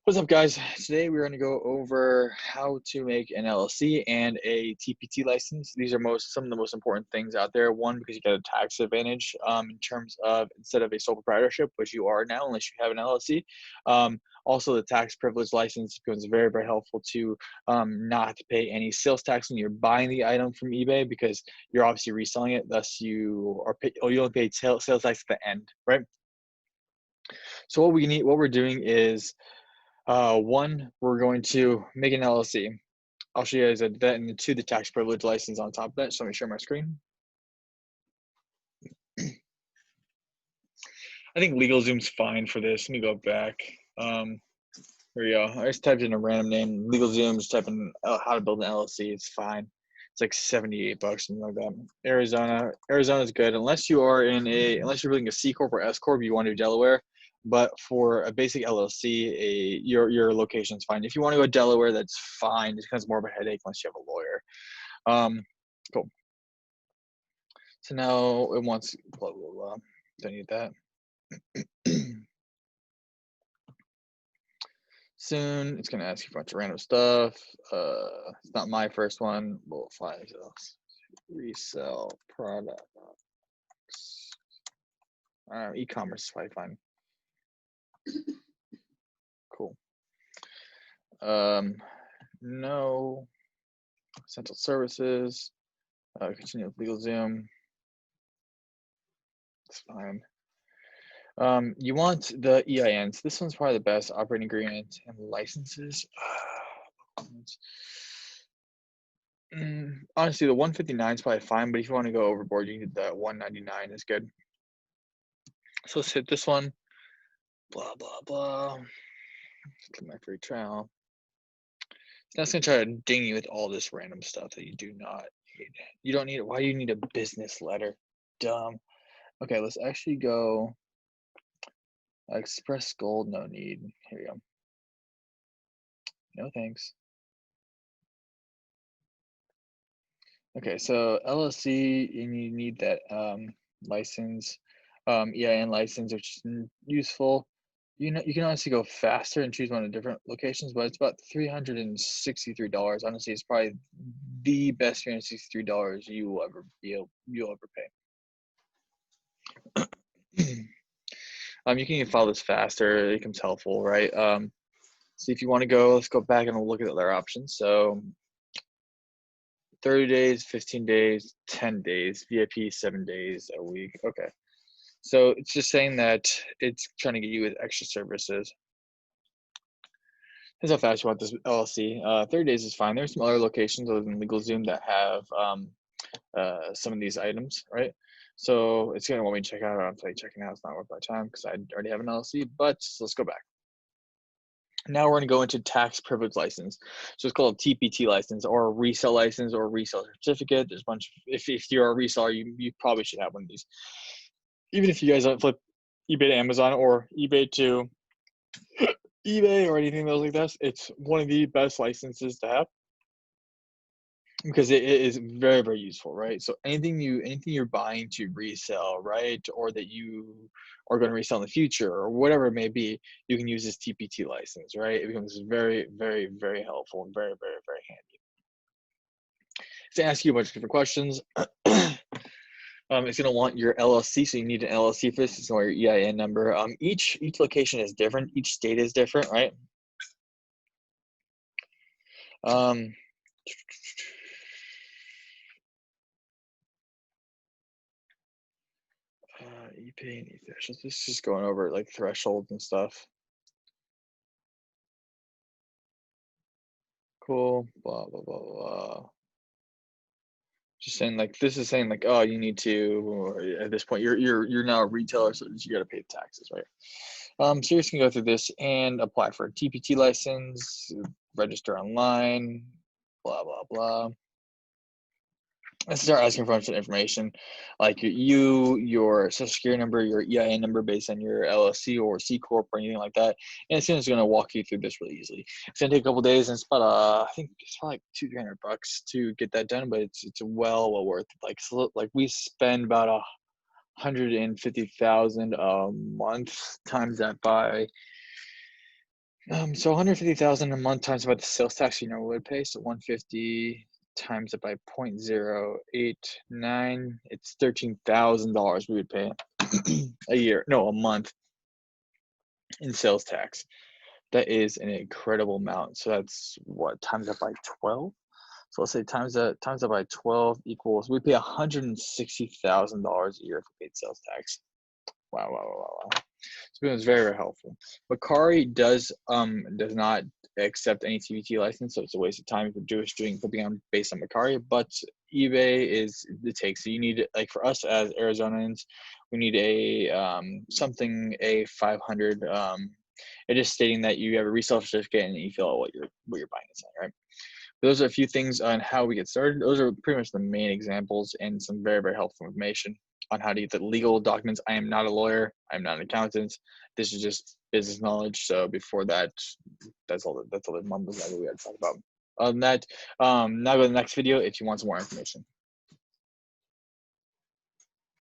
What's up, guys? Today we're going to go over how to make an LLC and a TPT license. These are some of the most important things out there. One, because you get a tax advantage in terms of instead of a sole proprietorship, which you are now, unless you have an LLC. Also, the tax privilege license becomes very, very helpful to not have to pay any sales tax when you're buying the item from eBay because you're obviously reselling it. Thus, you only pay sales tax at the end, right? So what we're doing is one, we're going to make an LLC. I'll show you guys that, and then two, the tax privilege license on top of that. So let me share my screen. I think LegalZoom's fine for this. Let me go back. Here we go. I just typed in a random name. LegalZoom, just type in how to build an LLC. It's fine. It's like $78, something like that. Arizona's good unless you're building a C corp or S corp. You want to do Delaware. But for a basic LLC, your location's fine. If you want to go Delaware, that's fine. It becomes more of a headache unless you have a lawyer. Cool. So now it wants blah blah blah. Don't need that. Soon it's gonna ask you a bunch of random stuff. It's not my first one. We'll find else. Resell products. E-commerce is probably fine. Cool. No essential services. Continue with LegalZoom. It's fine. You want the EINs. This one's probably the best. Operating agreement and licenses. Honestly, the 159 is probably fine, but if you want to go overboard, you need the 199 is good. So let's hit this one. Blah blah blah. Click my free trial. So that's gonna try to ding you with all this random stuff that you do not need. You don't need it. Why do you need a business letter? Dumb. Okay, let's actually go. Express Gold, no need. Here we go. No thanks. Okay, so LLC, you need that license, EIN license, which is useful. You can honestly go faster and choose one of the different locations, but it's about $363. Honestly, it's probably the best $363 you'll ever pay. You can file this faster. It becomes helpful, right? So if you want to go, let's go back and look at other options. So 30 days, 15 days, 10 days, VIP 7 days a week. Okay. So it's just saying that it's trying to get you with extra services. Here's how fast you want this LLC. 30 days is fine. There's some other locations other than LegalZoom that have some of these items, right? So it's going to want me to check out. I'm checking out. It's not worth my time because I already have an LLC, but let's go back. Now we're going to go into tax privilege license. So it's called a TPT license or a resale license or a resale certificate. There's a bunch. If you're a reseller, you probably should have one of these. Even if you guys don't flip eBay to Amazon or eBay to eBay or anything else like that, it's one of the best licenses to have because it is very, very useful, right? So anything you're buying to resell, right, or that you are going to resell in the future or whatever it may be, you can use this TPT license, right? It becomes very, very, very helpful and very, very, very handy. It's going to ask you a bunch of different questions. It's going to want your LLC, so you need an LLC for this. It's going to want your EIN number. Each location is different. Each state is different, right? ePay and efficiency. This is just going over like thresholds and stuff. Cool. Blah blah blah blah. Just saying like this is saying like, oh, you need to, at this point you're now a retailer, so you got to pay the taxes, right? So you're just gonna go through this and apply for a TPT license, register online, blah blah blah. Let's start asking for a bunch of information, like your social security number, your EIN number based on your LLC or C corp or anything like that. And it's going to walk you through this really easily. It's going to take a couple of days, and it's about I think it's probably like $200-300 to get that done, but it's well worth it. Like we spend about $150,000 a month, times that by So 150,000 a month times by the sales tax you normally would pay. So 150 times it by 0.089. It's $13,000 we would pay a year, no, a month in sales tax. That is an incredible amount. So that's what, times that by 12. So let's say times that by 12 equals, we pay $160,000 a year if we paid sales tax. Wow, wow, wow, wow, wow. So it was very, very helpful. Lacroi does not accept any TPT license, so it's a waste of time if you're doing flipping on based on Lacroi. But eBay is the take. So you need, like for us as Arizonans, we need a a 500. It is stating that you have a resale certificate and you fill out what you're buying and selling, right? Those are a few things on how we get started. Those are pretty much the main examples and some very, very helpful information on how to get the legal documents. I am not a lawyer. I'm not an accountant. This is just business knowledge. So before that, that's all the mumbles that we had to talk about. Other than that, now go to the next video if you want some more information.